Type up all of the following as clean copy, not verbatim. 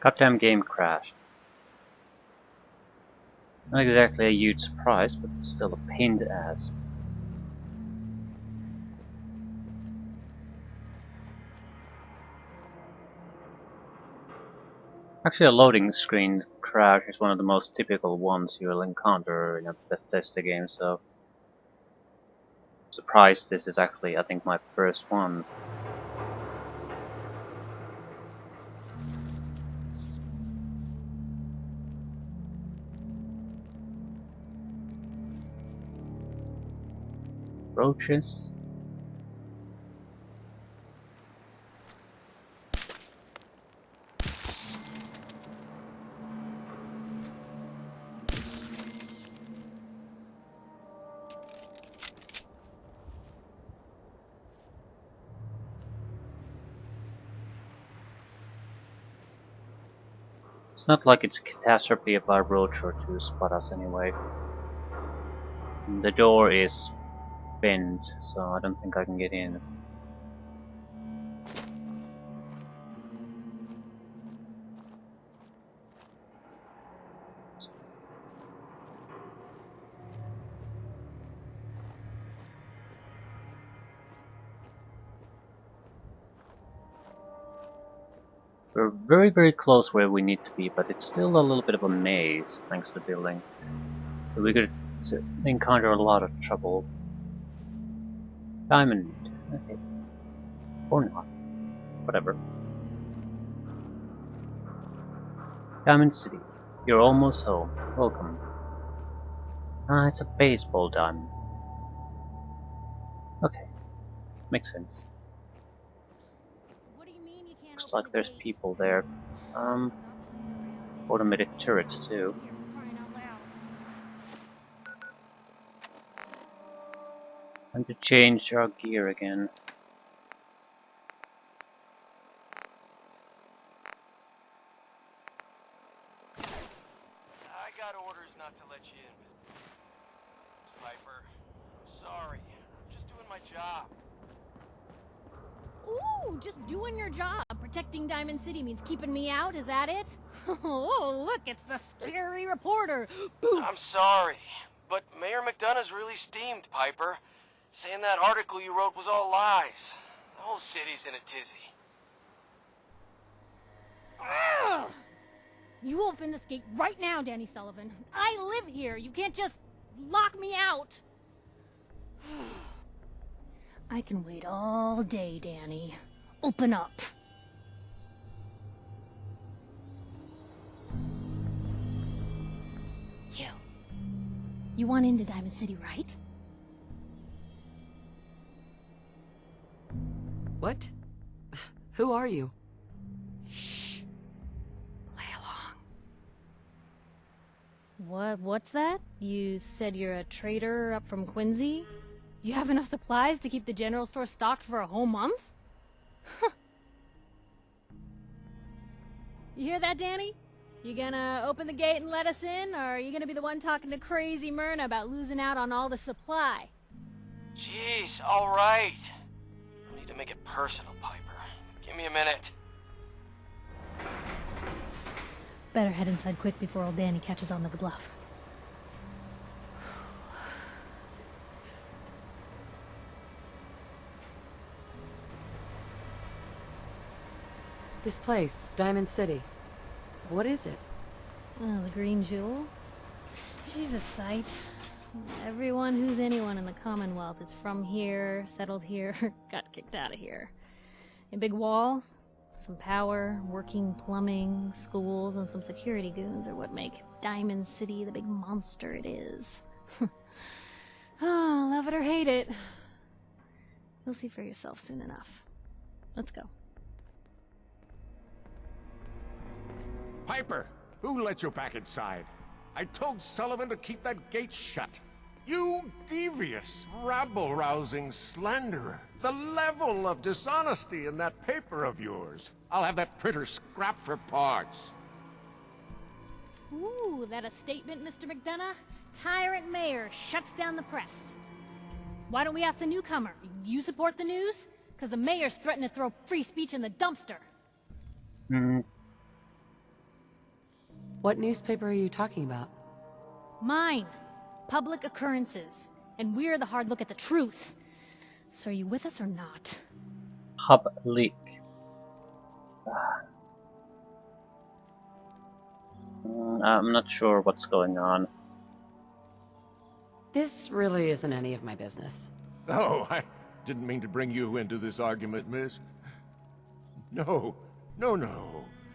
Goddamn game crashed. Not exactly a huge surprise, but it's still a pain in the ass. Actually, a loading screen crash is one of the most typical ones you'll encounter in a Bethesda game, so surprised this is actually, I think, my first one. Roaches? It's not like it's a catastrophe if a roach or two spot us anyway. The door is bent, so I don't think I can get in. We're very, very close where we need to be, but it's still a little bit of a maze, thanks to the buildings. So we could encounter a lot of trouble. Diamond. Okay. Or not. Whatever. Diamond City. You're almost home. Welcome. Ah, it's a baseball diamond. Okay. Makes sense. What do you mean you can't Looks open like the there's gate? people there. Automated turrets too. Here, for crying out loud. Time to change our gear again. I got orders not to let you in, Miss Piper. I'm sorry. I'm just doing my job. Ooh, just doing your job. Protecting Diamond City means keeping me out, is that it? Oh, look, it's the scary reporter. Boom. I'm sorry, but Mayor McDonough's really steamed, Piper. Saying that article you wrote was all lies. The whole city's in a tizzy. Ugh! You open this gate right now, Danny Sullivan. I live here. You can't just lock me out. I can wait all day, Danny. Open up. You want into Diamond City, right? What? Who are you? Shh. Play along. What's that? You said you're a trader up from Quincy? You have enough supplies to keep the general store stocked for a whole month? You hear that, Danny? You gonna open the gate and let us in, or are you gonna be the one talking to crazy Myrna about losing out on all the supply? Jeez, all right. No need to make it personal, Piper. Give me a minute. Better head inside quick before old Danny catches on to the bluff. This place, Diamond City. What is it? Oh, the Green Jewel? She's a sight. Everyone who's anyone in the Commonwealth is from here, settled here, got kicked out of here. A big wall, some power, working plumbing, schools, and some security goons are what make Diamond City the big monster it is. Oh, love it or hate it. You'll see for yourself soon enough. Let's go. Piper, who let you back inside? I told Sullivan to keep that gate shut. You devious, rabble-rousing slanderer. The level of dishonesty in that paper of yours. I'll have that printer scrapped for parts. Ooh, that a statement, Mr. McDonough? Tyrant mayor shuts down the press. Why don't we ask the newcomer? You support the news? Because the mayor's threatening to throw free speech in the dumpster. What newspaper are you talking about? Mine. Public occurrences. And we're the hard look at the truth. So are you with us or not? Public. I'm not sure what's going on. This really isn't any of my business. Oh, I didn't mean to bring you into this argument, miss. No.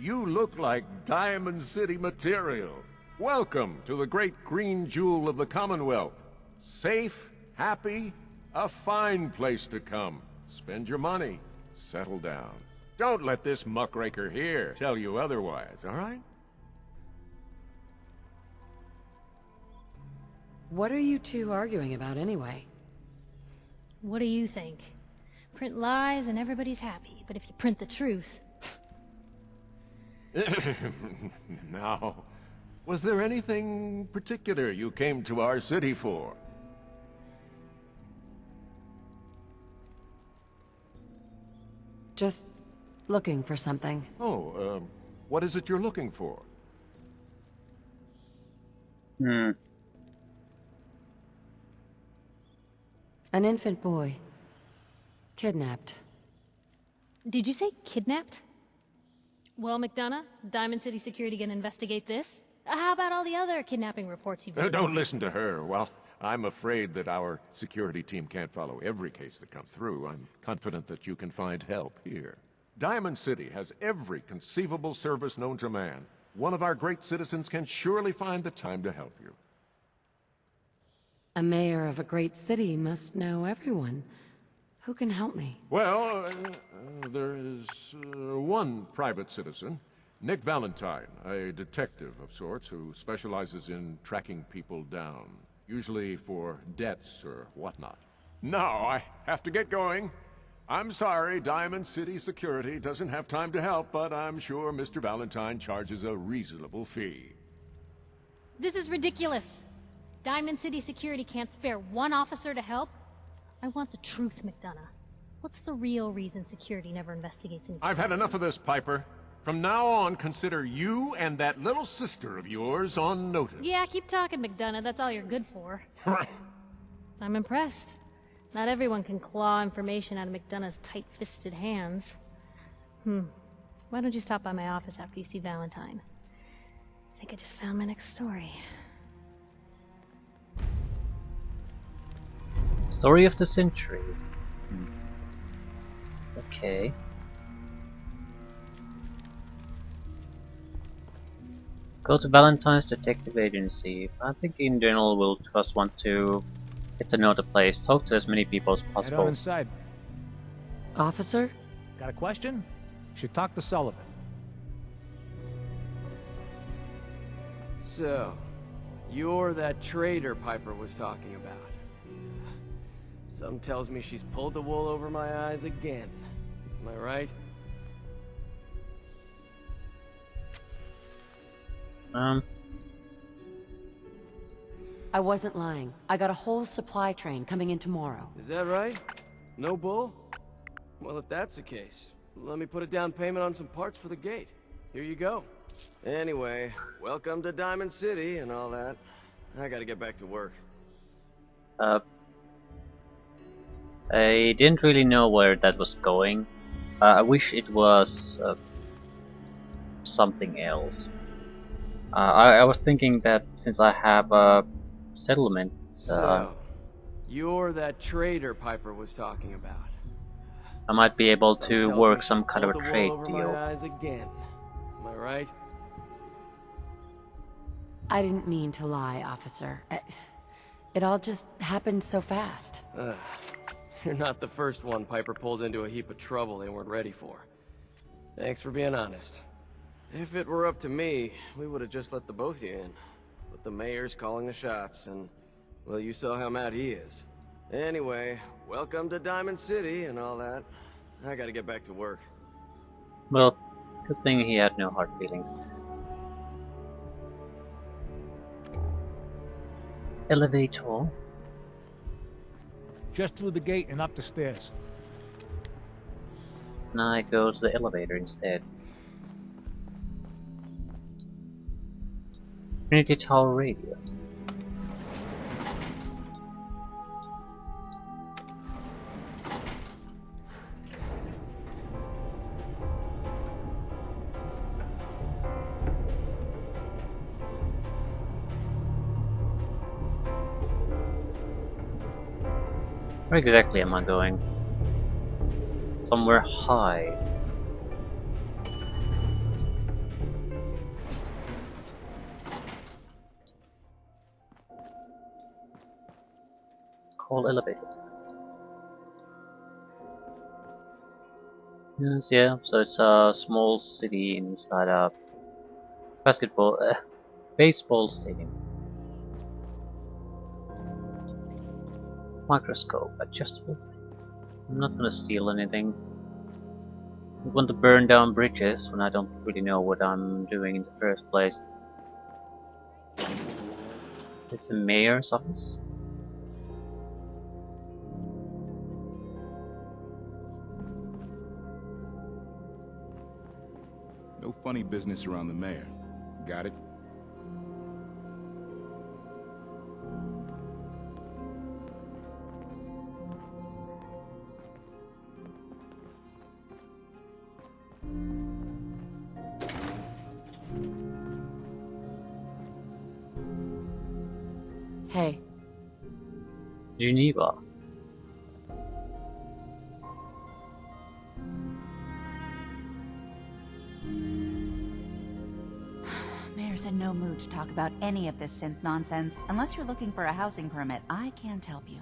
You look like Diamond City material. Welcome to the great green jewel of the Commonwealth. Safe, happy, a fine place to come. Spend your money, settle down. Don't let this muckraker here tell you otherwise, all right? What are you two arguing about anyway? What do you think? Print lies and everybody's happy, but if you print the truth... Now, was there anything particular you came to our city for? Just looking for something. Oh, what is it you're looking for? Hmm. An infant boy. Kidnapped. Did you say kidnapped? Well, McDonough, Diamond City Security gonna investigate this? How about all the other kidnapping reports you've been... Don't listen to her. Well, I'm afraid that our security team can't follow every case that comes through. I'm confident that you can find help here. Diamond City has every conceivable service known to man. One of our great citizens can surely find the time to help you. A mayor of a great city must know everyone. Who can help me? Well, there is one private citizen, Nick Valentine, a detective of sorts who specializes in tracking people down, usually for debts or whatnot. Now, I have to get going. I'm sorry, Diamond City Security doesn't have time to help, but I'm sure Mr. Valentine charges a reasonable fee. This is ridiculous. Diamond City Security can't spare one officer to help? I want the truth, McDonough. What's the real reason security never investigates any I've had enough of this, Piper. From now on, consider you and that little sister of yours on notice. Yeah, keep talking, McDonough. That's all you're good for. I'm impressed. Not everyone can claw information out of McDonough's tight-fisted hands. Why don't you stop by my office after you see Valentine? I think I just found my next story. Story of the century. Okay. Go to Valentine's Detective Agency. I think in general we'll just want to get to know the place, talk to as many people as Head on possible. inside. Officer? Got a question? You should talk to Sullivan. So, you're that traitor Piper was talking about. Something tells me she's pulled the wool over my eyes again. Am I right? I wasn't lying. I got a whole supply train coming in tomorrow. Is that right? No bull? Well, if that's the case, let me put a down payment on some parts for the gate. Here you go. Anyway, welcome to Diamond City and all that. I gotta get back to work. I didn't really know where that was going. I wish it was something else. I was thinking that since I have a settlement, So, you're that traitor Piper was talking about. I might be able Something to tells me work she's some kind of pulled a the trade wool over deal. my eyes again. Am I right? I didn't mean to lie, officer. It all just happened so fast. You're not the first one Piper pulled into a heap of trouble they weren't ready for. Thanks for being honest. If it were up to me, we would have just let the both of you in. But the mayor's calling the shots, and, well, you saw how mad he is. Anyway, welcome to Diamond City and all that. I gotta get back to work. Well, good thing he had no hard feelings. Elevator. Just through the gate and up the stairs. And I go to the elevator instead. Trinity Tower Radio. Where exactly am I going? Somewhere high. Call elevator. Yes, yeah, so it's a small city inside a baseball stadium. Microscope, adjustable. I'm not gonna steal anything. I want to burn down bridges when I don't really know what I'm doing in the first place. Is the mayor's office? No funny business around the mayor. Got it? Hey, Geneva. Mayor's in no mood to talk about any of this synth nonsense. Unless you're looking for a housing permit, I can't help you.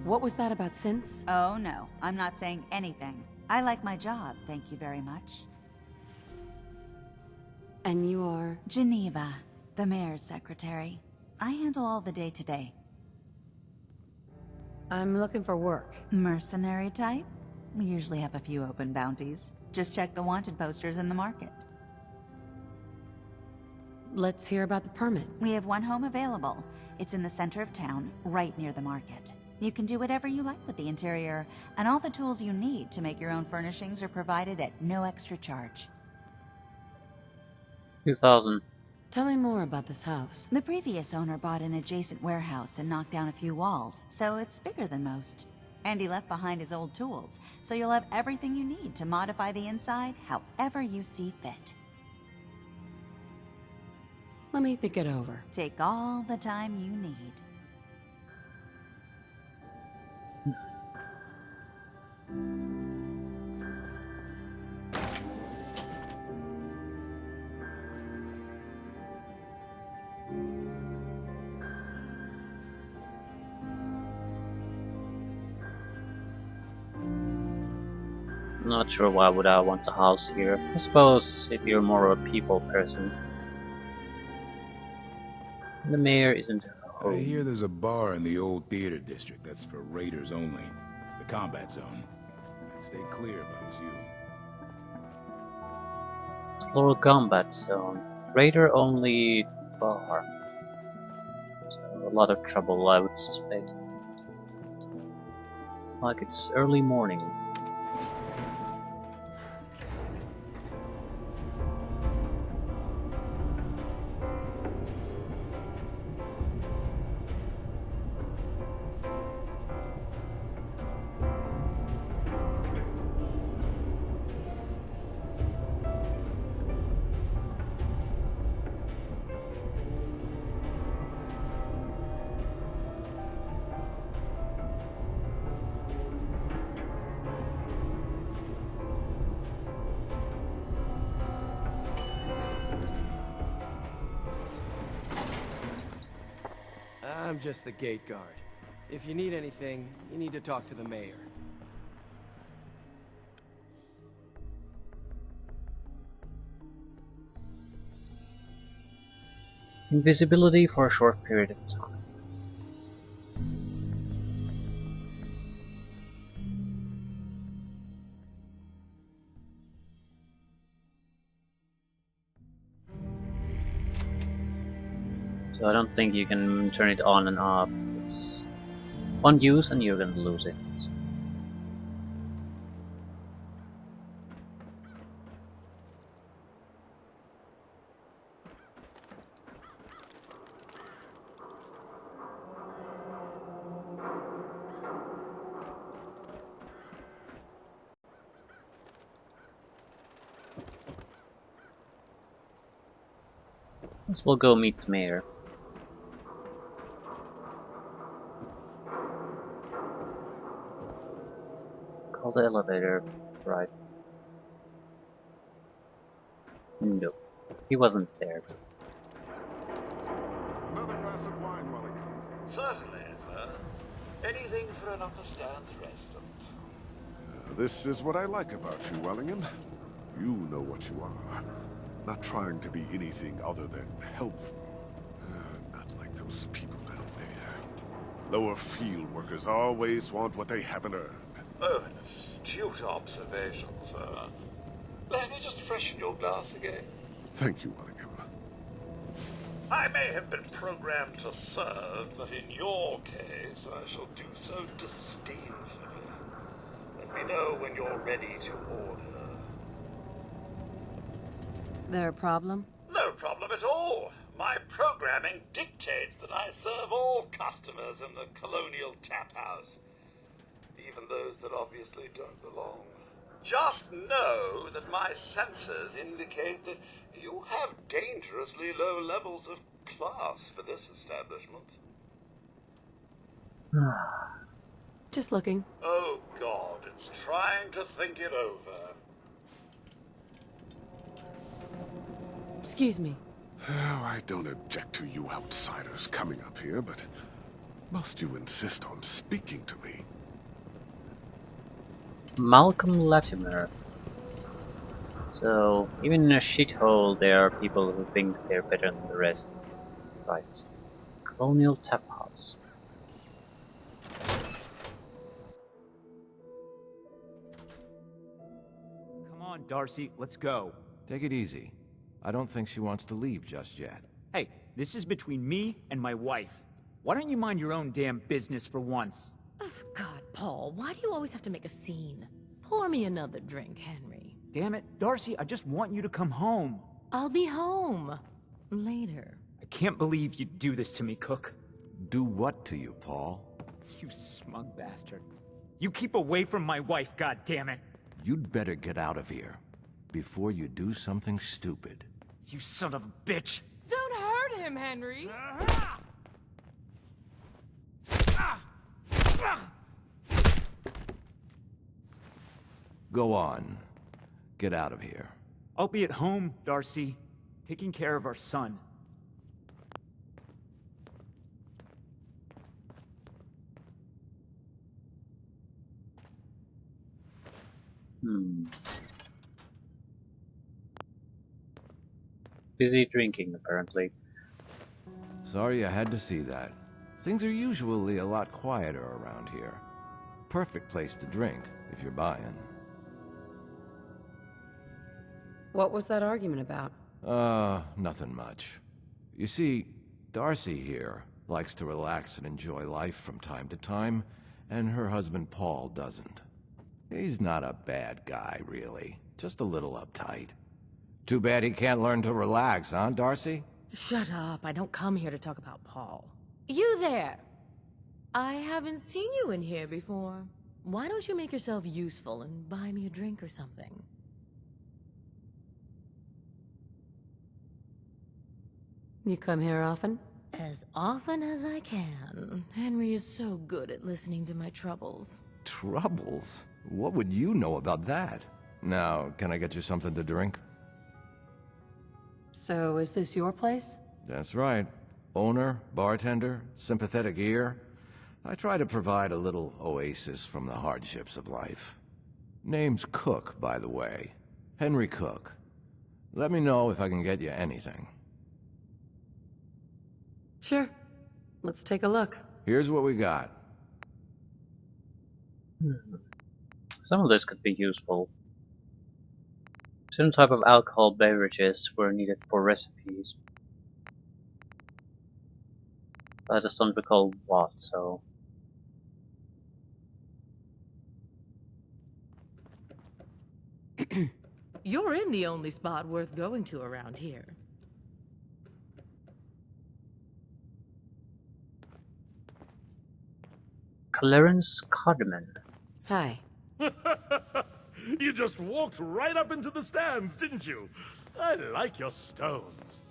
what was that about synths? Oh no, I'm not saying anything. I like my job, thank you very much. And you are... Geneva, the mayor's secretary. I handle all the day-to-day. I'm looking for work. Mercenary type? We usually have a few open bounties. Just check the wanted posters in the market. Let's hear about the permit. We have one home available. It's in the center of town, right near the market. You can do whatever you like with the interior, and all the tools you need to make your own furnishings are provided at no extra charge. 2000. Tell me more about this house. The previous owner bought an adjacent warehouse and knocked down a few walls, so it's bigger than most. And he left behind his old tools, so you'll have everything you need to modify the inside however you see fit. Let me think it over. Take all the time you need. Not sure why would I want a house here. I suppose if you're more of a people person. The mayor isn't I hear there's a bar in the old theater district that's for raiders only. The combat zone. I'd stay clear if I was you. Explore combat zone. Raider only bar. So a lot of trouble I would suspect. Like it's early morning. I'm just the gate guard. If you need anything, you need to talk to the mayor. Invisibility for a short period of time. So I don't think you can turn it on and off. It's one use and you're gonna lose it. Let's we'll go meet the mayor. Call the elevator. Right. No. He wasn't there. Another glass of wine, Mulligan. Certainly, sir. Anything for an upper-stand resident. This is what I like about you, Wellingham. You know what you are. Not trying to be anything other than helpful. Not like those people down there. Lower field workers always want what they haven't earned. Oh, an astute observation, sir. Let me just freshen your glass again. Thank you, Wellingham. I may have been programmed to serve, but in your case, I shall do so disdainfully. Let me know when you're ready to order. There a problem? No problem at all. My programming dictates that I serve all customers in the Colonial Tap House. Even those that obviously don't belong. Just know that my sensors indicate that you have dangerously low levels of class for this establishment. Just looking. Oh God, it's trying to think it over. Excuse me. Oh, I don't object to you outsiders coming up here, but must you insist on speaking to me? Malcolm Latimer. So, even in a shithole, there are people who think they're better than the rest. Right. Colonial Tap House. Come on, Darcy, let's go. Take it easy. I don't think she wants to leave just yet. Hey, this is between me and my wife. Why don't you mind your own damn business for once? Oh, God, Paul, why do you always have to make a scene? Pour me another drink, Henry. Damn it, Darcy, I just want you to come home. I'll be home. Later. I can't believe you do this to me, Cook. Do what to you, Paul? You smug bastard. You keep away from my wife, goddammit. You'd better get out of here before you do something stupid. You son of a bitch! Don't hurt him, Henry! Go on. Get out of here. I'll be at home, Darcy, taking care of our son. Busy drinking, apparently. Sorry I had to see that. Things are usually a lot quieter around here. Perfect place to drink, if you're buying. What was that argument about? Nothing much. You see, Darcy here likes to relax and enjoy life from time to time, and her husband Paul doesn't. He's not a bad guy, really. Just a little uptight. Too bad he can't learn to relax, huh, Darcy? Shut up. I don't come here to talk about Paul. You there! I haven't seen you in here before. Why don't you make yourself useful and buy me a drink or something? You come here often? As often as I can. Henry is so good at listening to my troubles. Troubles? What would you know about that? Now, can I get you something to drink? So, is this your place? That's right. Owner, bartender, sympathetic ear. I try to provide a little oasis from the hardships of life. Name's Cook, by the way. Henry Cook. Let me know if I can get you anything. Sure. Let's take a look. Here's what we got. Some of this could be useful. Some type of alcohol beverages were needed for recipes. I just don't recall what, so... You're in the only spot worth going to around here. Clarence Codman. Hi. You just walked right up into the stands, didn't you? I like your stones.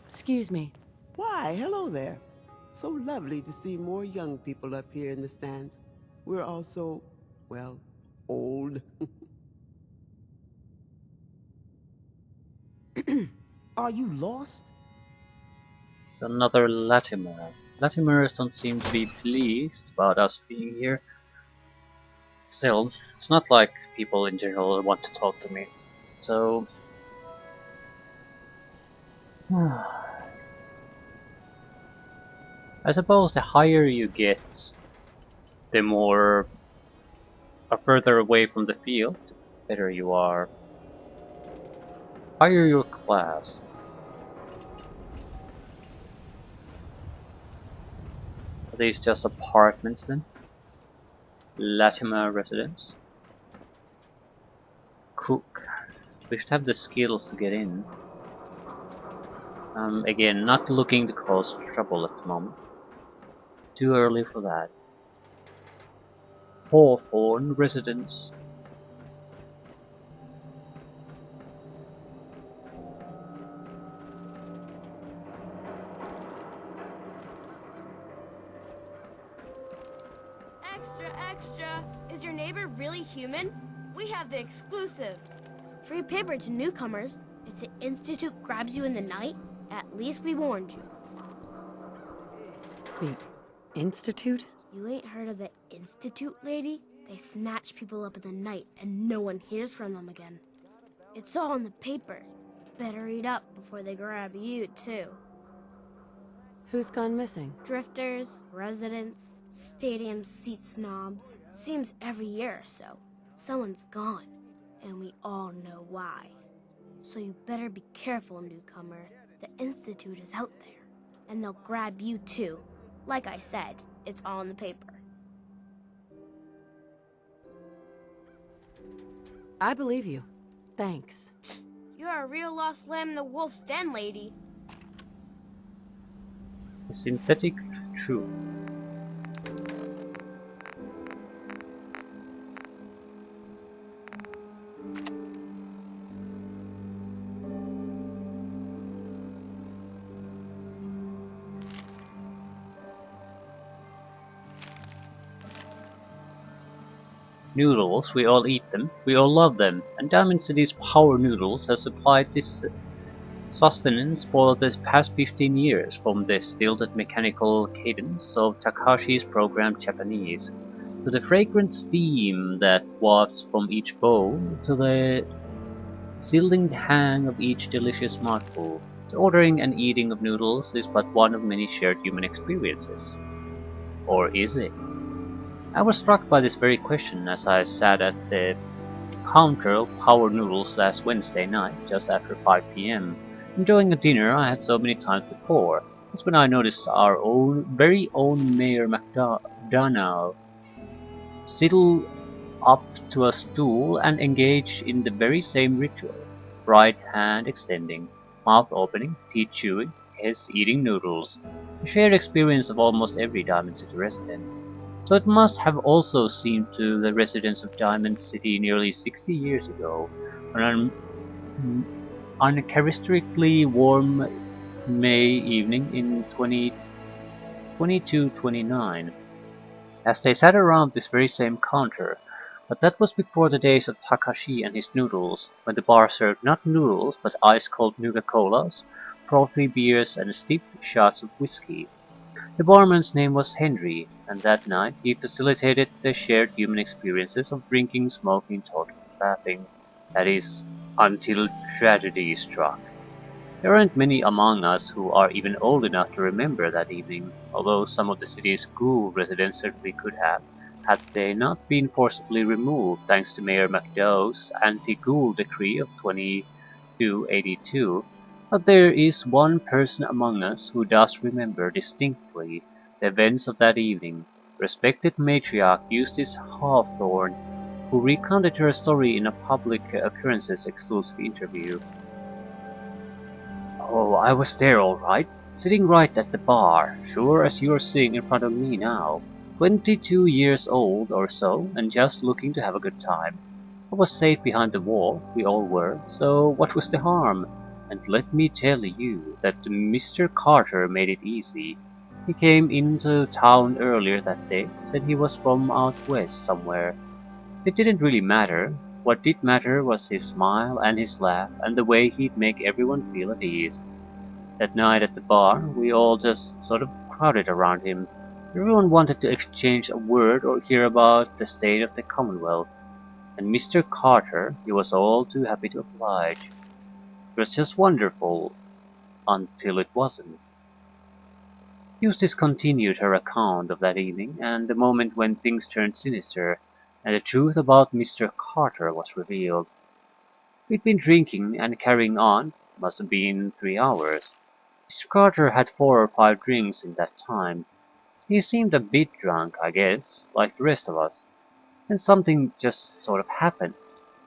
Excuse me. Why, hello there. So lovely to see more young people up here in the stands. We're all so, well, old. Are you lost? Another Latimer. Latimers don't seem to be pleased about us being here. Still, it's not like people in general want to talk to me. So... I suppose the higher you get, the more or further away from the field, the better you are. Higher your class. Are these just apartments then? Latimer residence? Cook. We should have the skills to get in. Again, not looking to cause trouble at the moment. Too early for that. Hawthorne residence. Extra, extra! Is your neighbor really human? We have the exclusive. Free paper to newcomers. If the Institute grabs you in the night, at least we warned you. The Institute? You ain't heard of the Institute, lady? They snatch people up in the night and no one hears from them again. It's all in the paper. Better read up before they grab you, too. Who's gone missing? Drifters, residents, stadium seat snobs. Seems every year or so, someone's gone, and we all know why. So you better be careful, newcomer. The Institute is out there, and they'll grab you too. Like I said, it's all in the paper. I believe you. Thanks. You're a real lost lamb in the wolf's den, lady. The synthetic truth. Noodles, we all eat them, we all love them, and Diamond City's Power Noodles has supplied this sustenance for the past 15 years, from the stilted mechanical cadence of Takashi's programmed Japanese, to the fragrant steam that wafts from each bowl, to the sealing hang of each delicious mouthful. The ordering and eating of noodles is but one of many shared human experiences. Or is it? I was struck by this very question as I sat at the counter of Power Noodles last Wednesday night, just after 5 PM, enjoying a dinner I had so many times before. That's when I noticed our very own Mayor McDonough sidle up to a stool and engage in the very same ritual. Right hand extending, mouth opening, teeth chewing, his eating noodles. A shared experience of almost every Diamond City resident. So it must have also seemed to the residents of Diamond City nearly 60 years ago, on an uncharacteristically warm May evening in 2229, as they sat around this very same counter. But that was before the days of Takashi and his noodles, when the bar served not noodles but ice-cold Nuka-Colas, frothy beers and steep shots of whiskey. The barman's name was Henry, and that night he facilitated the shared human experiences of drinking, smoking, talking, laughing. That is, until tragedy struck. There aren't many among us who are even old enough to remember that evening, although some of the city's ghoul residents certainly could have, had they not been forcibly removed thanks to Mayor McDowell's anti-ghoul decree of 2282. But there is one person among us who does remember distinctly the events of that evening, respected matriarch Eustace Hawthorne, who recounted her story in a public appearances exclusive interview. "Oh, I was there all right, sitting right at the bar, sure as you're sitting in front of me now, 22 years old or so, and just looking to have a good time. I was safe behind the wall, we all were, so what was the harm? And let me tell you that Mr. Carter made it easy. He came into town earlier that day, said he was from out west somewhere. It didn't really matter. What did matter was his smile and his laugh and the way he'd make everyone feel at ease. That night at the bar, we all just sort of crowded around him. Everyone wanted to exchange a word or hear about the state of the Commonwealth. And Mr. Carter, he was all too happy to oblige. It was just wonderful, until it wasn't. Eustace continued her account of that evening, and the moment when things turned sinister, and the truth about Mr. Carter was revealed. We'd been drinking and carrying on, must have been 3 hours. Mr. Carter had 4 or 5 drinks in that time. He seemed a bit drunk, I guess, like the rest of us. Then something just sort of happened.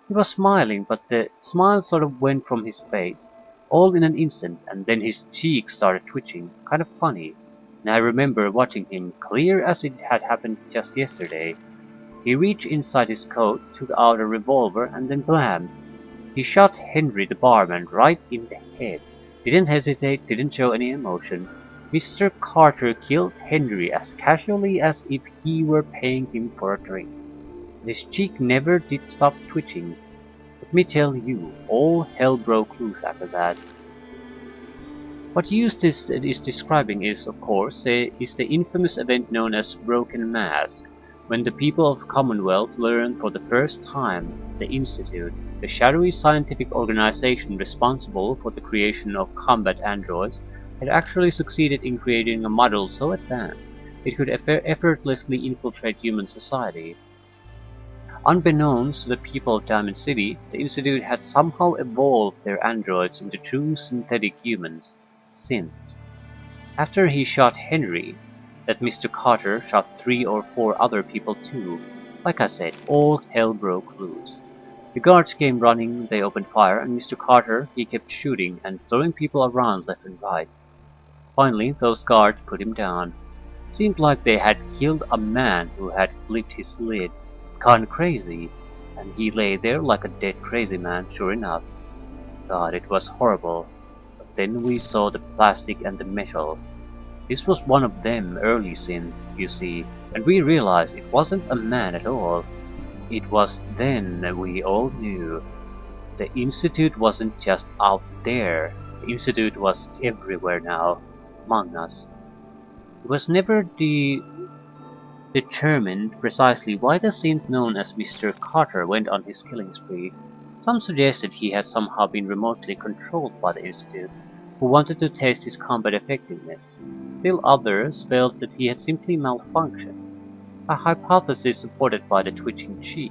He was smiling, but the smile sort of went from his face, all in an instant, and then his cheeks started twitching, kind of funny. And I remember watching him, clear as it had happened just yesterday. He reached inside his coat, took out a revolver, and then blam! He shot Henry the barman right in the head. Didn't hesitate, didn't show any emotion. Mr. Carter killed Henry as casually as if he were paying him for a drink. His cheek never did stop twitching. Let me tell you, all hell broke loose after that. What Eustace is describing is, of course, the infamous event known as Broken Mask, when the people of Commonwealth learned for the first time that the Institute, the shadowy scientific organization responsible for the creation of combat androids, had actually succeeded in creating a model so advanced it could effortlessly infiltrate human society. Unbeknownst to the people of Diamond City, the Institute had somehow evolved their androids into true synthetic humans, synths. After he shot Henry, that Mr. Carter shot 3 or 4 other people too. Like I said, all hell broke loose. The guards came running, they opened fire, and Mr. Carter, he kept shooting and throwing people around left and right. Finally, those guards put him down. Seemed like they had killed a man who had flipped his lid, gone crazy, and he lay there like a dead crazy man, sure enough. God, it was horrible. But then we saw the plastic and the metal. This was one of them early synths, you see, and we realized it wasn't a man at all. It was then we all knew. The Institute wasn't just out there. The Institute was everywhere now, among us. It was never determined precisely why the synth known as Mr. Carter went on his killing spree. Some suggested he had somehow been remotely controlled by the Institute, who wanted to test his combat effectiveness. Still others felt that he had simply malfunctioned, a hypothesis supported by the twitching cheek,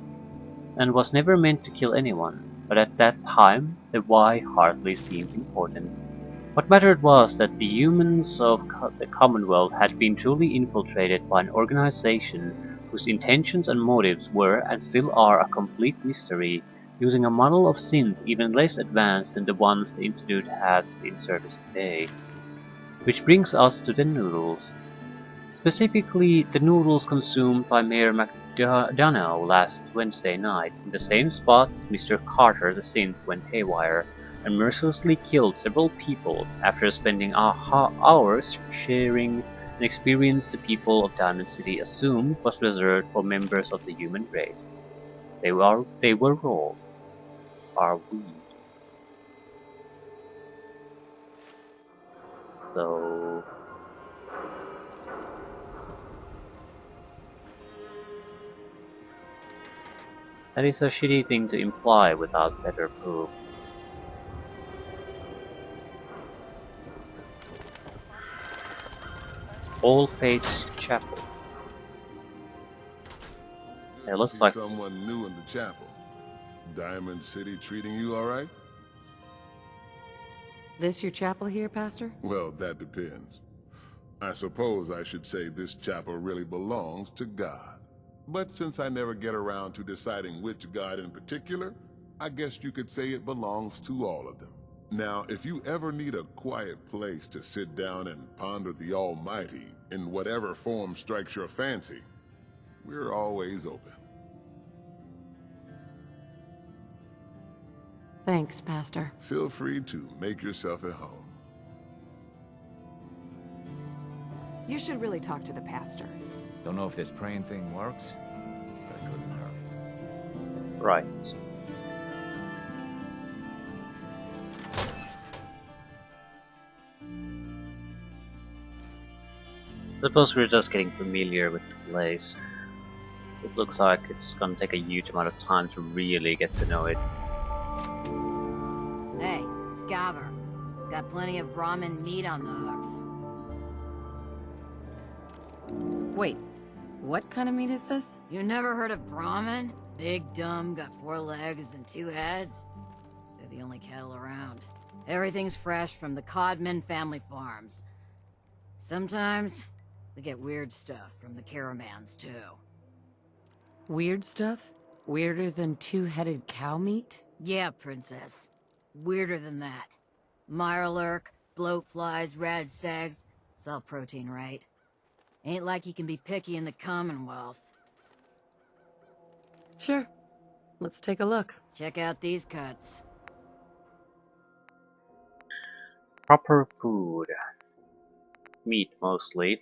and was never meant to kill anyone, but at that time the why hardly seemed important. What mattered was that the humans of the Commonwealth had been truly infiltrated by an organization whose intentions and motives were and still are a complete mystery, using a model of synth even less advanced than the ones the Institute has in service today. Which brings us to the noodles. Specifically, the noodles consumed by Mayor McDonough last Wednesday night, in the same spot Mr. Carter the synth went haywire, and mercilessly killed several people after spending hours sharing an experience the people of Diamond City assumed was reserved for members of the human race. They were wrong. Are we? So... that is a shitty thing to imply without better proof. All Faith's Chapel. It looks like someone new in the chapel. Diamond City treating you all right? This your chapel here, Pastor? Well, that depends. I suppose I should say this chapel really belongs to God. But since I never get around to deciding which God in particular, I guess you could say it belongs to all of them. Now, if you ever need a quiet place to sit down and ponder the Almighty in whatever form strikes your fancy, we're always open. Thanks, Pastor. Feel free to make yourself at home. You should really talk to the pastor. Don't know if this praying thing works, but it couldn't hurt. Right. Suppose we're just getting familiar with the place. It looks like it's gonna take a huge amount of time to really get to know it. Hey, Scaver. Got plenty of Brahmin meat on the hooks. Wait, what kind of meat is this? You never heard of Brahmin? Big, dumb, got 4 legs and 2 heads. They're the only cattle around. Everything's fresh from the Codman family farms. Sometimes, we get weird stuff from the caravans, too. Weird stuff? Weirder than 2-headed cow meat? Yeah, princess. Weirder than that. Mirelurk, bloatflies, rad stags. It's all protein, right? Ain't like you can be picky in the Commonwealth. Sure. Let's take a look. Check out these cuts. Proper food. Meat mostly.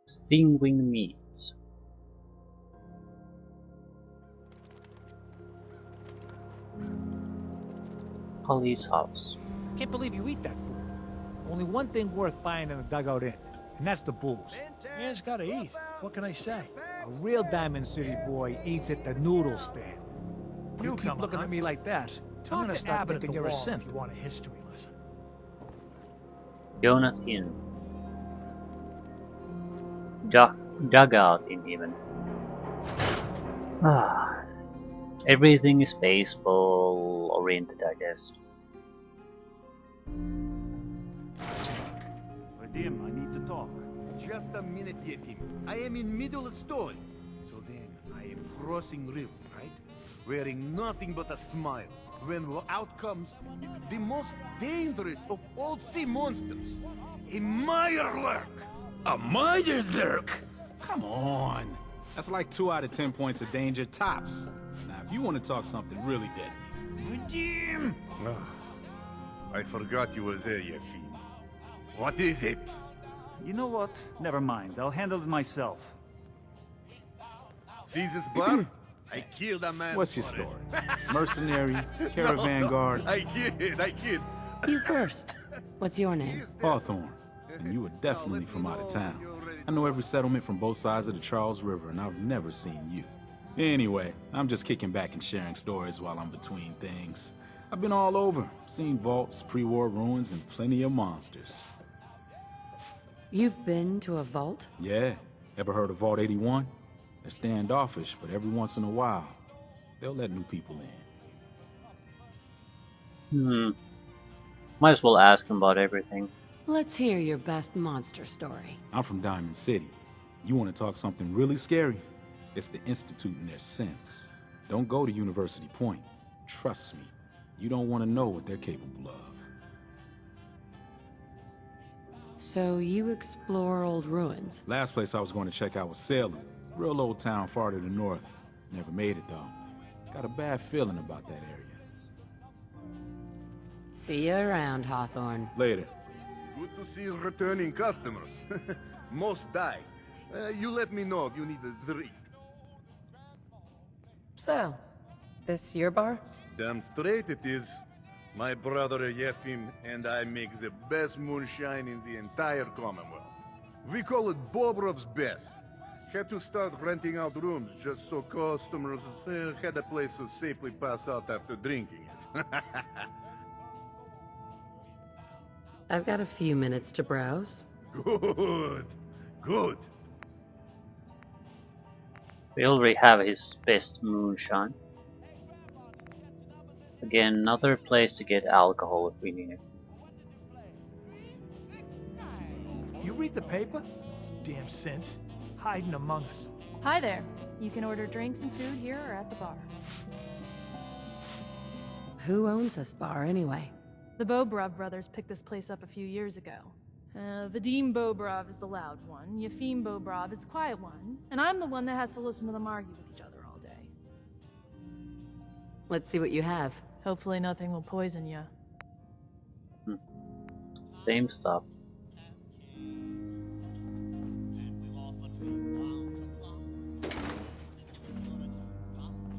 Stingwing meats. Holly's house. Can't believe you eat that food. Only one thing worth buying in the Dugout Inn, and that's the booze. Man's gotta eat. What can I say? A real Diamond City boy eats at the noodle stand. You keep looking at me like that, I'm gonna start thinking you're a simp. If you want a history lesson. Donut Inn. Dugout Inn even. Everything is baseball oriented, I guess. Vadim, I need to talk. Just a minute, Yefim. I am in middle of story. So then, I am crossing river, right? Wearing nothing but a smile. When out comes the most dangerous of all sea monsters, a Mirelurk. A Mirelurk? Come on. That's like 2 out of 10 points of danger tops. Now, if you want to talk something really deadly. Vadim! I forgot you were there, Yefim. What is it? You know what? Never mind. I'll handle it myself. See this bar? I killed a man. What's your for it. story? Mercenary, caravan guard? I kid. You first. What's your name? Hawthorne. And you were definitely from out of town. I know every settlement from both sides of the Charles River, and I've never seen you. Anyway, I'm just kicking back and sharing stories while I'm between things. I've been all over, seen vaults, pre-war ruins, and plenty of monsters. You've been to a vault? Yeah. Ever heard of Vault 81? They're standoffish, but every once in a while, they'll let new people in. Might as well ask him about everything. Let's hear your best monster story. I'm from Diamond City. You want to talk something really scary? It's the Institute in their sense. Don't go to University Point. Trust me, you don't want to know what they're capable of. So you explore old ruins? Last place I was going to check out was Salem. Real old town far to the north. Never made it though. Got a bad feeling about that area. See you around, Hawthorne. Later. Good to see returning customers. Most die. You let me know if you need a drink. So, this your bar? Damn straight it is. My brother Yefim and I make the best moonshine in the entire Commonwealth. We call it Bobrov's Best. Had to start renting out rooms just so customers had a place to safely pass out after drinking it. I've got a few minutes to browse. Good. We already have his best moonshine. Again, another place to get alcohol if we need it. You read the paper? Damn sense. Hiding among us. Hi there. You can order drinks and food here or at the bar. Who owns this bar, anyway? The Bobrov brothers picked this place up a few years ago. Vadim Bobrov is the loud one, Yefim Bobrov is the quiet one, and I'm the one that has to listen to them argue with each other all day. Let's see what you have. Hopefully nothing will poison you. Same stuff.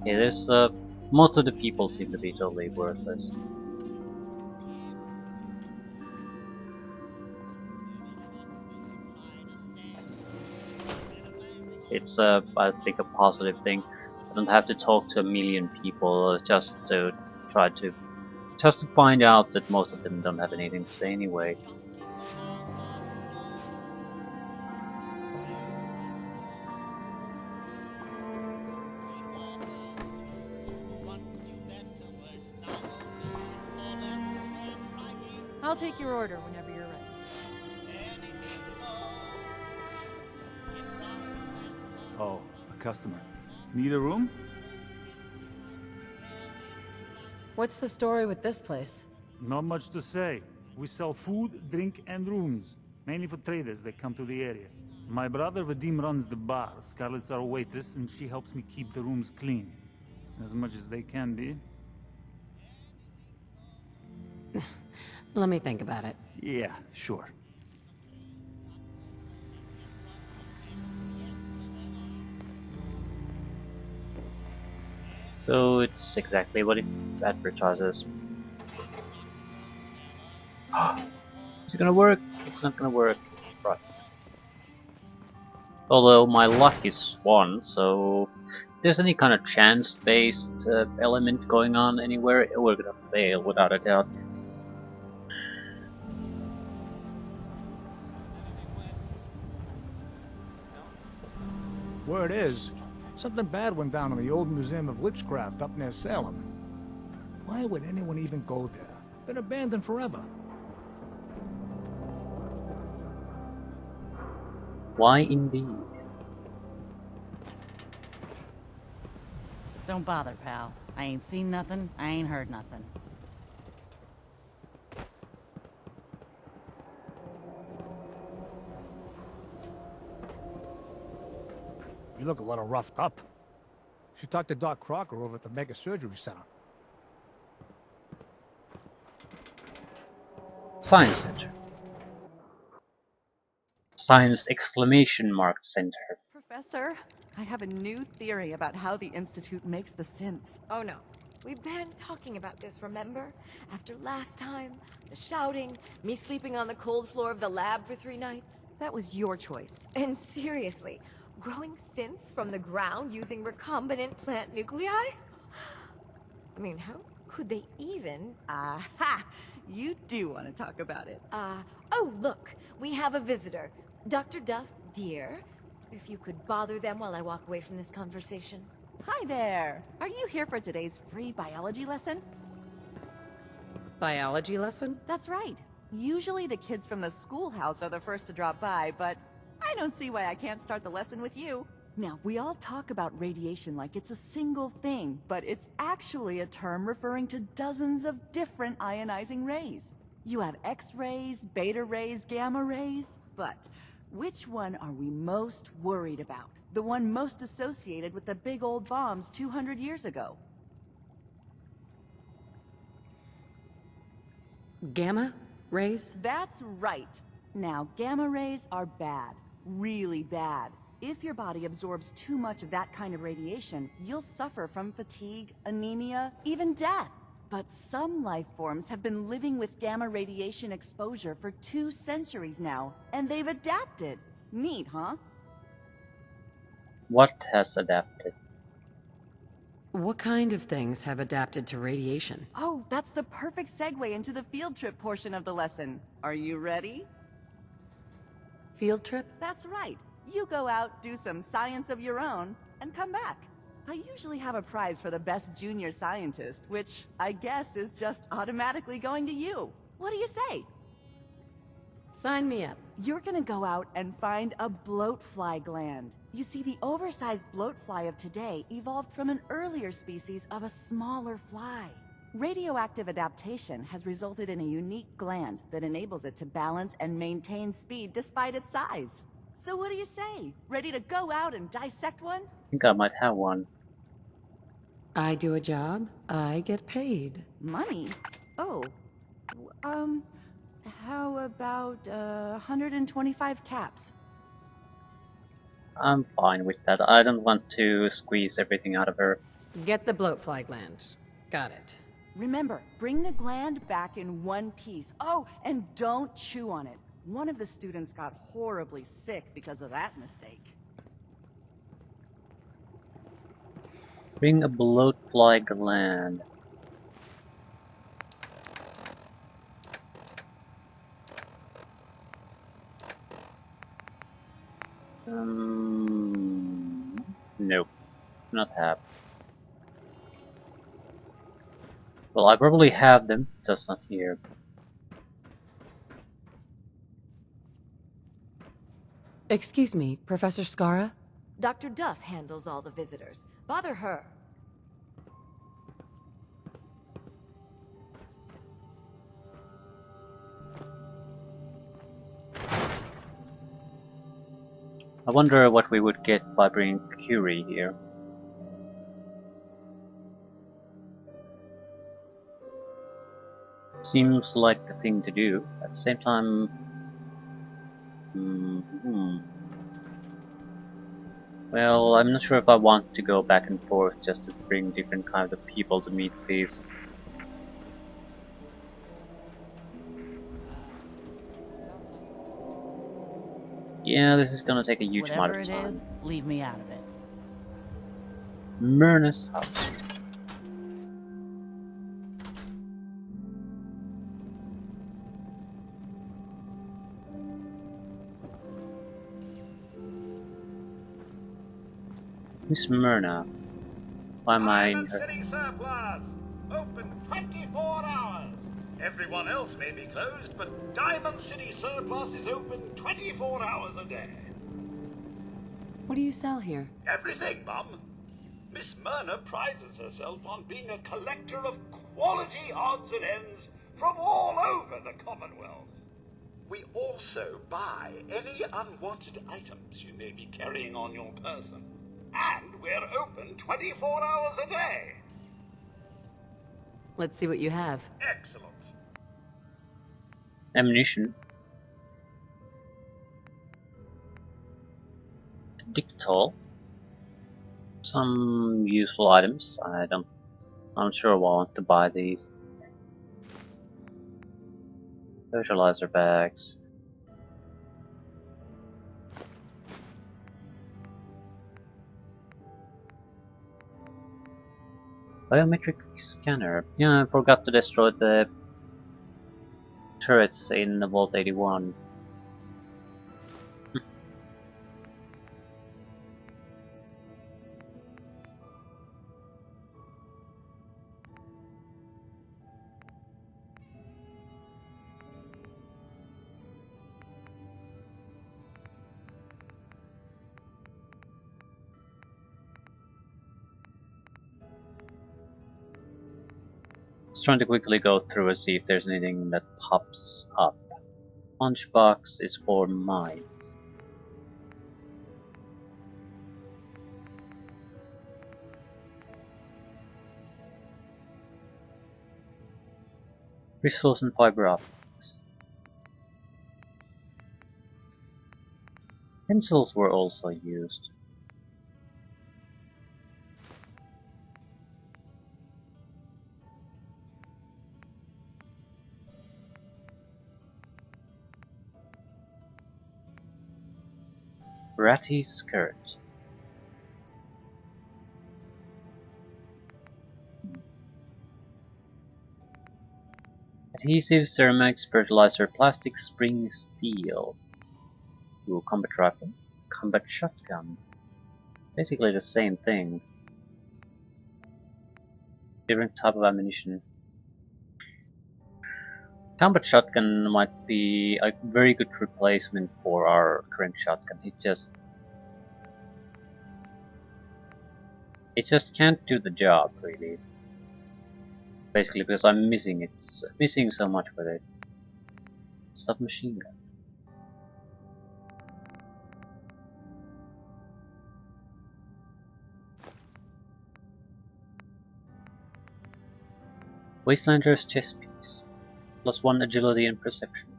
Yeah, there's most of the people seem to be totally worthless. It's I think a positive thing. I don't have to talk to a million people just to find out that most of them don't have anything to say anyway. I'll take your order whenever you're ready. Oh, a customer. Need a room? What's the story with this place? Not much to say. We sell food, drink, and rooms. Mainly for traders that come to the area. My brother Vadim runs the bar. Scarlett's our waitress, and she helps me keep the rooms clean. As much as they can be. Let me think about it. Yeah, sure. So it's exactly what it advertises. Is it gonna work? It's not gonna work. Right. Although my luck is 1, so if there's any kind of chance-based element going on anywhere, we're gonna fail without a doubt. Word is, something bad went down in the old Museum of Witchcraft up near Salem. Why would anyone even go there? Been abandoned forever. Why indeed? Don't bother, pal. I ain't seen nothing, I ain't heard nothing. You look a little roughed up. Should talk to Doc Crocker over at the Mega Surgery Center. Science Center. Science exclamation mark center. Professor, I have a new theory about how the Institute makes the synths. Oh no. We've been talking about this, remember? After last time, the shouting, me sleeping on the cold floor of the lab for 3 nights. That was your choice. And seriously, growing synths from the ground using recombinant plant nuclei? I mean, how could they even? Aha! You do want to talk about it. Oh look, we have a visitor. Dr. Duff, dear. If you could bother them while I walk away from this conversation. Hi there. Are you here for today's free biology lesson? Biology lesson? That's right. Usually the kids from the schoolhouse are the first to drop by, but I don't see why I can't start the lesson with you. Now, we all talk about radiation like it's a single thing, but it's actually a term referring to dozens of different ionizing rays. You have X-rays, beta rays, gamma rays, but which one are we most worried about? The one most associated with the big old bombs 200 years ago. Gamma rays? That's right. Now, gamma rays are bad. Really bad. If your body absorbs too much of that kind of radiation, you'll suffer from fatigue, anemia, even death. But some life forms have been living with gamma radiation exposure for 2 centuries now, and they've adapted. Neat, huh? What has adapted? What kind of things have adapted to radiation? Oh, that's the perfect segue into the field trip portion of the lesson. Are you ready? Field trip? That's right. You go out, do some science of your own, and come back. I usually have a prize for the best junior scientist, which I guess is just automatically going to you. What do you say? Sign me up. You're gonna go out and find a bloatfly gland. You see, the oversized bloatfly of today evolved from an earlier species of a smaller fly. Radioactive adaptation has resulted in a unique gland that enables it to balance and maintain speed despite its size. So what do you say? Ready to go out and dissect one? I think I might have one. I do a job, I get paid. Money? Oh. How about 125 caps? I'm fine with that. I don't want to squeeze everything out of her. Get the bloatfly gland. Got it. Remember, bring the gland back in one piece. Oh, and don't chew on it. One of the students got horribly sick because of that mistake. Bring a bloatfly gland. Nope. Not have. Well, I probably have them, just not here. Excuse me, Professor Skara? Dr. Duff handles all the visitors. Bother her. I wonder what we would get by bringing Curie here. Seems like the thing to do. At the same time... Well, I'm not sure if I want to go back and forth just to bring different kinds of people to meet these. Yeah, this is gonna take a huge amount of time. Whatever it is, leave me out of it. Myrna's house. Miss Myrna. Why am I in Diamond her? City Surplus! Open 24 hours! Everyone else may be closed, but Diamond City Surplus is open 24 hours a day. What do you sell here? Everything, Mum. Miss Myrna prizes herself on being a collector of quality odds and ends from all over the Commonwealth. We also buy any unwanted items you may be carrying on your person. And we're open 24 hours a day. Let's see what you have. Excellent. Ammunition. Dictol. Some useful items. I'm sure I want to buy these. Fertilizer bags. Biometric scanner. Yeah, I forgot to destroy the turrets in the Vault 81. Just trying to quickly go through and see if there's anything that pops up. Punchbox is for mines. Crystals and fiber optics. Pencils were also used. Ratty skirt. Adhesive, ceramics, fertilizer, plastic, spring, steel. Ooh, combat rifle. Combat shotgun. Basically the same thing. Different type of ammunition. Combat shotgun might be a very good replacement for our current shotgun. It just can't do the job really. Basically because I'm missing it. Missing so much with it. Submachine gun. Wastelander's chess piece. +1 agility and perception.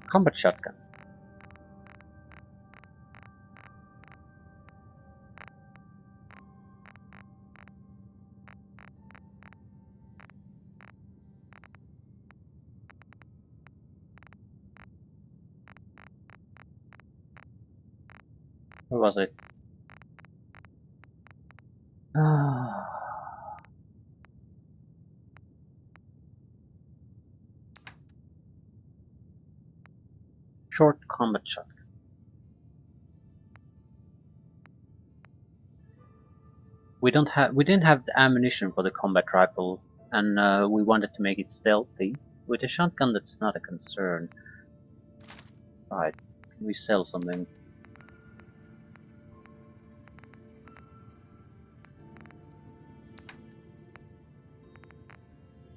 Combat shotgun. Where was it? Short combat shotgun. We didn't have the ammunition for the combat rifle, and we wanted to make it stealthy. With a shotgun, that's not a concern. Right, can we sell something?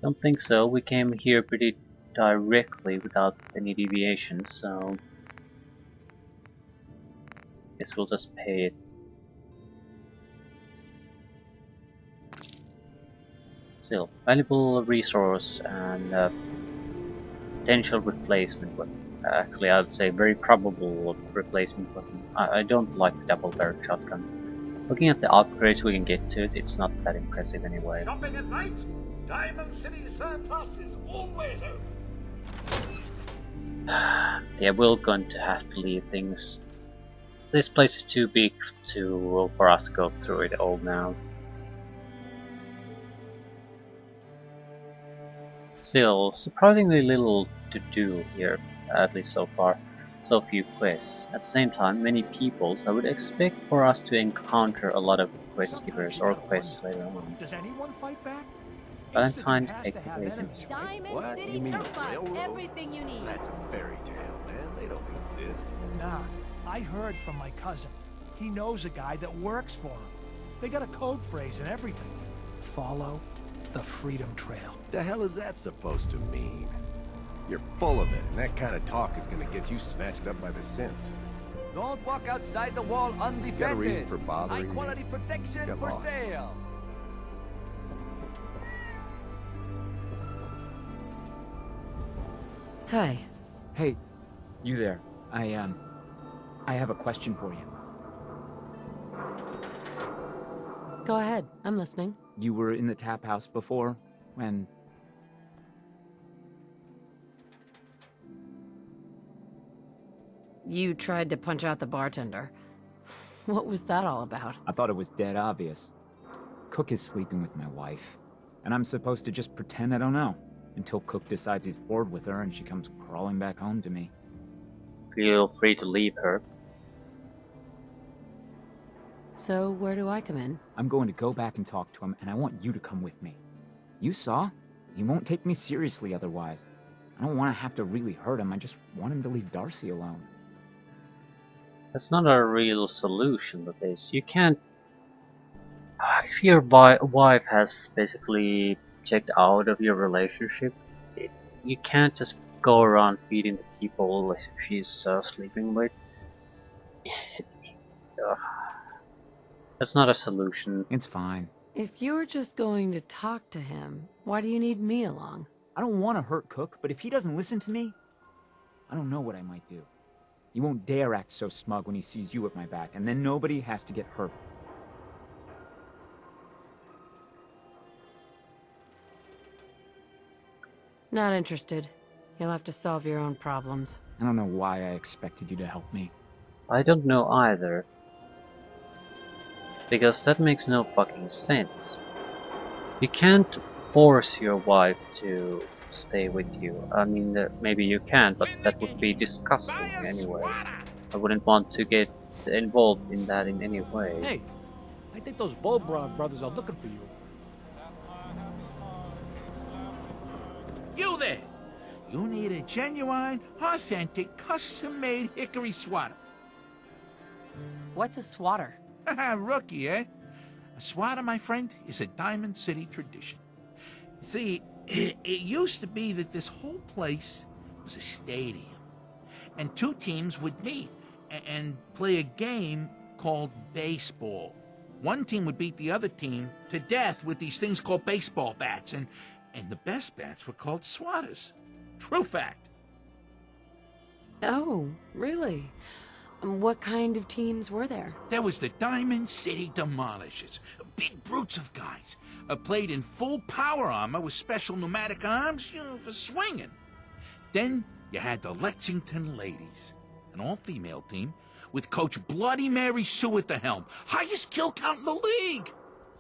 Don't think so. We came here pretty directly without any deviations, so guess we'll just pay it. Still, valuable resource and potential replacement weapon. Actually, I would say very probable replacement weapon. I don't like the double-barreled shotgun. Looking at the upgrades we can get to it, it's not that impressive anyway. Shopping at night? Diamond City Surplus is always open. Yeah, we're going to have to leave things. This place is too big for us to go through it all now. Still, surprisingly little to do here, at least so far. So few quests. At the same time, many peoples. I would expect for us to encounter a lot of quest givers or quests later on. Does anyone fight back? Valentine Detective Agents. What? You mean the railroad? Everything you need. That's a fairy tale, man. They don't exist. Nah, I heard from my cousin. He knows a guy that works for him. They got a code phrase and everything. Follow the Freedom Trail. The hell is that supposed to mean? You're full of it, and that kind of talk is gonna get you snatched up by the synths. Don't walk outside the wall undefended. Got a reason for bothering me? High quality protection Get for lost. sale. Hi. Hey, you there. I have a question for you. Go ahead, I'm listening. You were in the tap house before, when... You tried to punch out the bartender. What was that all about? I thought it was dead obvious. Cook is sleeping with my wife, and I'm supposed to just pretend I don't know, until Cook decides he's bored with her and she comes crawling back home to me. Feel free to leave her. So, where do I come in? I'm going to go back and talk to him, and I want you to come with me. You saw? He won't take me seriously otherwise. I don't want to have to really hurt him, I just want him to leave Darcy alone. That's not a real solution to this. You can't... If your wife has basically checked out of your relationship, you can't just go around feeding the people she's sleeping with. That's not a solution. It's fine. If you're just going to talk to him, why do you need me along? I don't want to hurt Cook, but if he doesn't listen to me, I don't know what I might do. He won't dare act so smug when he sees you at my back, and then nobody has to get hurt. Not interested. You'll have to solve your own problems. I don't know why I expected you to help me. I don't know either. Because that makes no fucking sense. You can't force your wife to stay with you. I mean, maybe you can, but that would be disgusting anyway. I wouldn't want to get involved in that in any way. Hey, I think those Bobrov brothers are looking for you. You there! You need a genuine, authentic, custom-made hickory swatter. What's a swatter? Haha, rookie, eh? A swatter, my friend, is a Diamond City tradition. See, it used to be that this whole place was a stadium, and two teams would meet and play a game called baseball. One team would beat the other team to death with these things called baseball bats, and the best bats were called swatters. True fact. Oh, really? What kind of teams were there? There was the Diamond City Demolishers, big brutes of guys, played in full power armor with special pneumatic arms, for swinging. Then you had the Lexington Ladies, an all-female team with Coach Bloody Mary Sue at the helm, highest kill count in the league.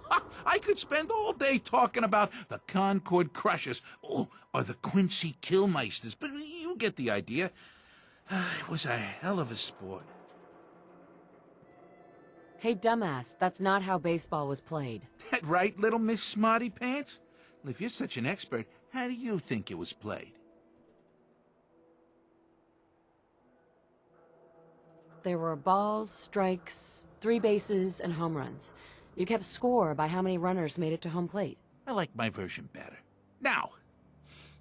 Ha, I could spend all day talking about the Concord Crushers or the Quincy Killmeisters, but you get the idea. It was a hell of a sport. Hey, dumbass, that's not how baseball was played. That right, little Miss Smarty Pants? Well, if you're such an expert, how do you think it was played? There were balls, strikes, 3 bases, and home runs. You kept score by how many runners made it to home plate. I like my version better. Now,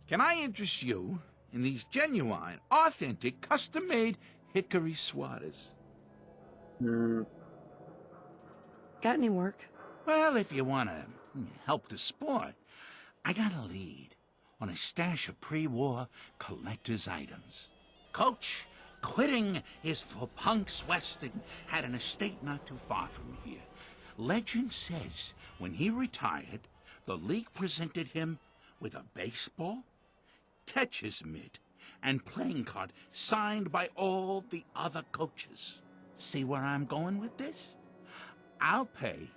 can I interest you in these genuine, authentic, custom-made hickory swatters? Got any work? Well, if you want to help the sport, I got a lead on a stash of pre-war collector's items. Coach Quitting is for punks west and had an estate not too far from here. Legend says when he retired, the league presented him with a baseball, catcher's mitt, and playing card signed by all the other coaches. See where I'm going with this? I'll pay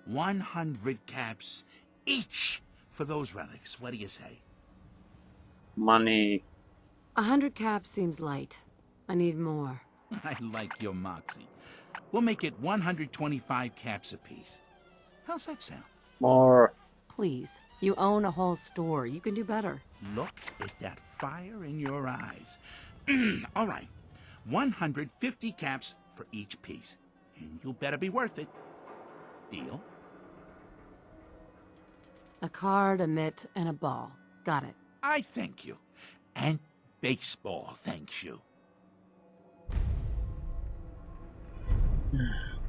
100 caps each for those relics. What do you say? Money. 100 caps seems light. I need more. I like your moxie. We'll make it 125 caps apiece. How's that sound? More. Please, you own a whole store. You can do better. Look at that fire in your eyes. All right, 150 caps for each piece. And you better be worth it. Deal? A card, a mitt, and a ball. Got it. I thank you. And baseball thanks you.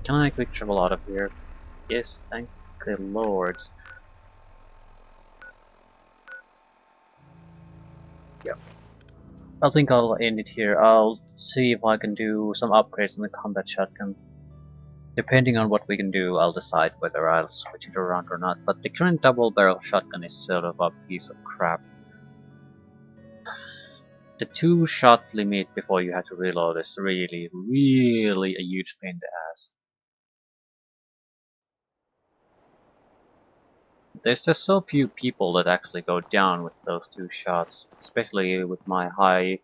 Can I quick travel out of here? Yes, thank the Lord. Yep. I think I'll end it here. I'll see if I can do some upgrades on the combat shotgun. Depending on what we can do, I'll decide whether I'll switch it around or not. But the current double barrel shotgun is sort of a piece of crap. The 2-shot limit before you have to reload is really a huge pain in the ass. There's just so few people that actually go down with those 2 shots, especially with my high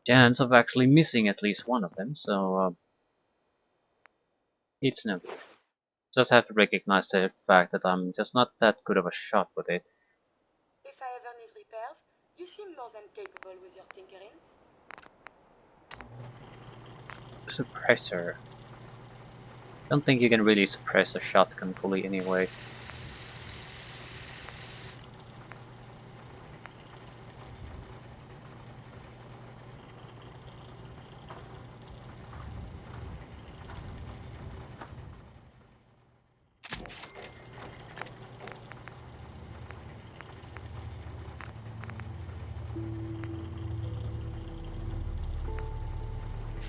chance of actually missing at least one of them, so it's no good. Just have to recognize the fact that I'm just not that good of a shot with it. If I ever need repairs, you seem more than capable with your tinkerings. Suppressor. Don't think you can really suppress a shotgun fully anyway.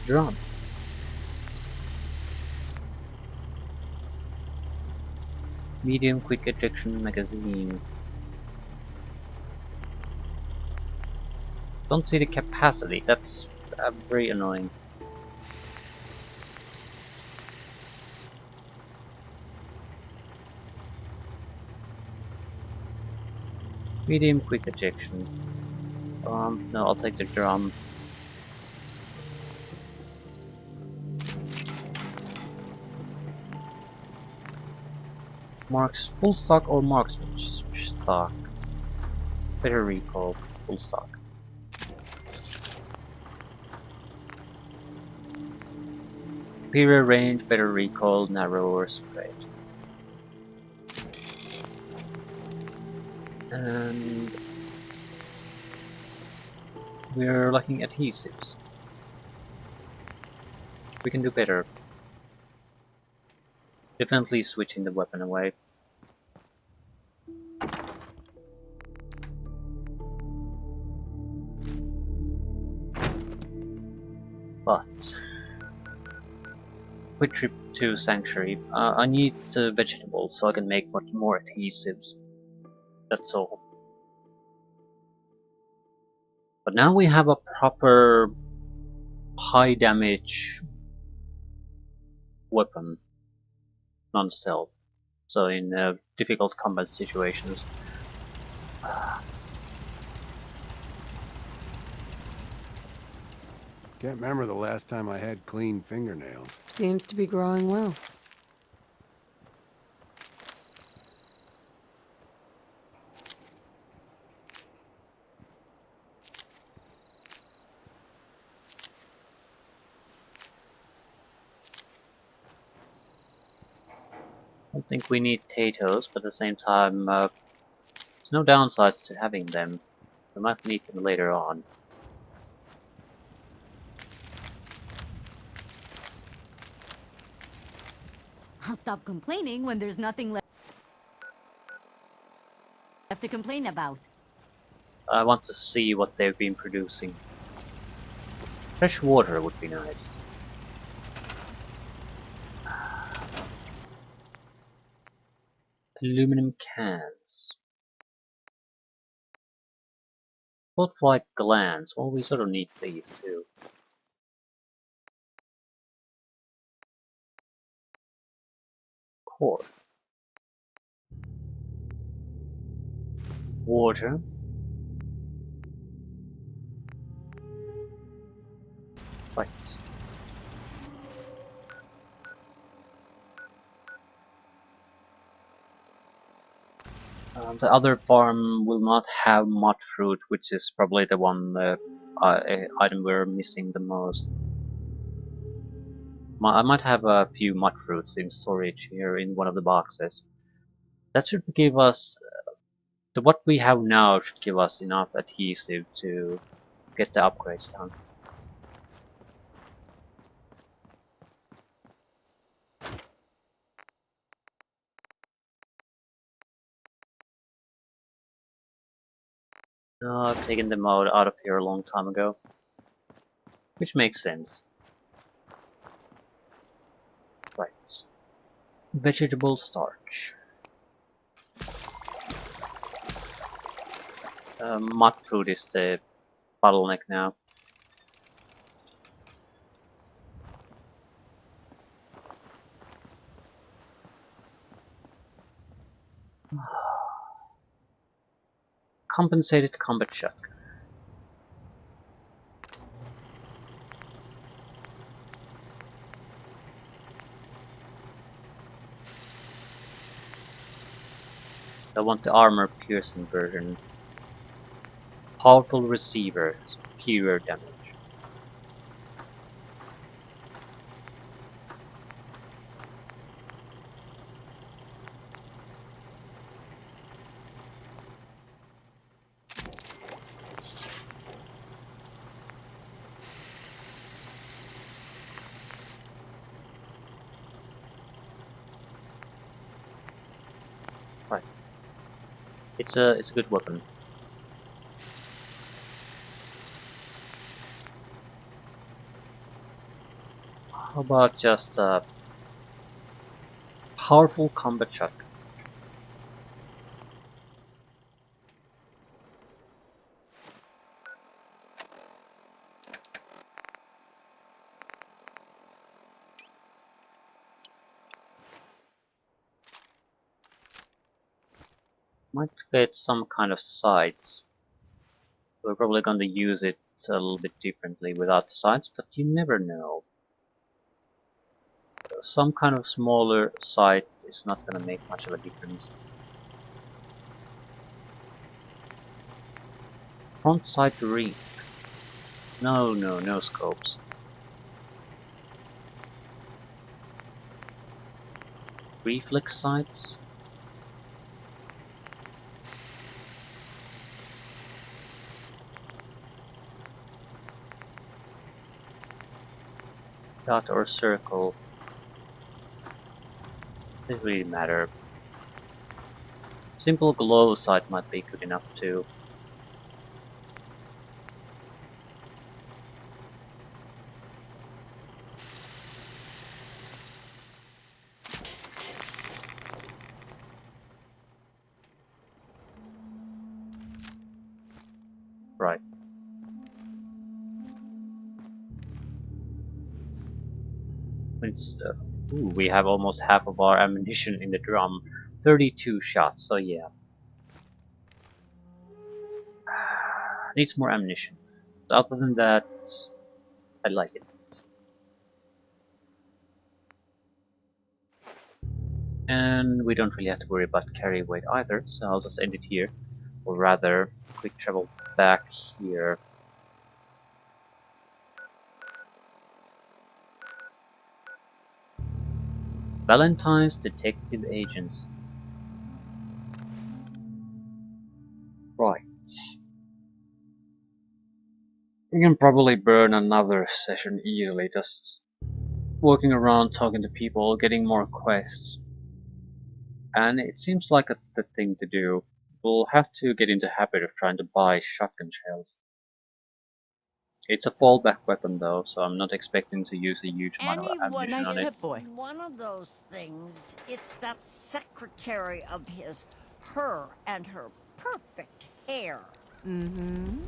Drum. Medium quick ejection magazine. Don't see the capacity, that's very annoying. Medium quick ejection. No, I'll take the drum. Marks full stock or marks stock? Better recall, full stock. Superior range, better recall, narrower spread. And we're lacking adhesives. We can do better. Definitely switching the weapon away. But quick trip to Sanctuary. I need vegetables so I can make more adhesives. That's all. But now we have a proper high damage weapon, non-stealth. So in difficult combat situations. Can't remember the last time I had clean fingernails. Seems to be growing well. I don't think we need potatoes, but at the same time, there's no downsides to having them. We might need them later on. I'll stop complaining when there's nothing left to complain about. I want to see what they've been producing. Fresh water would be nice. Aluminum cans. Both like glands. Well, we sort of need these too. Core. Water. Right. The other farm will not have mud fruit, which is probably the one item we're missing the most. I might have a few mud fruits in storage here in one of the boxes. That should give us what we have now should give us enough adhesive to get the upgrades done. I've taken the mode out of here a long time ago, which makes sense. Right. Vegetable starch. Mud food is the bottleneck now. Compensated combat shotgun. I want the armor piercing version. Powerful receiver, superior damage. Right. It's a good weapon. How about just a powerful combat shotgun? Might get some kind of sights. We're probably going to use it a little bit differently without sights, but you never know. Some kind of smaller sight is not going to make much of a difference. Front sight ring. No scopes. Reflex sights. Dot or circle. Doesn't really matter. Simple glow sight might be good enough too. Right. It's, ooh, we have almost half of our ammunition in the drum. 32 shots, so yeah. Needs more ammunition. Other than that, I like it. And we don't really have to worry about carry weight either, so I'll just end it here. Or rather, quick travel back here. Valentine's Detective Agents. Right. We can probably burn another session easily, just walking around, talking to people, getting more quests. And it seems like the thing to do. We'll have to get into the habit of trying to buy shotgun shells. It's a fallback weapon though, so I'm not expecting to use a huge amount of ammunition on it. One of those things. It's that secretary of his, her and her perfect hair. Mm-hmm.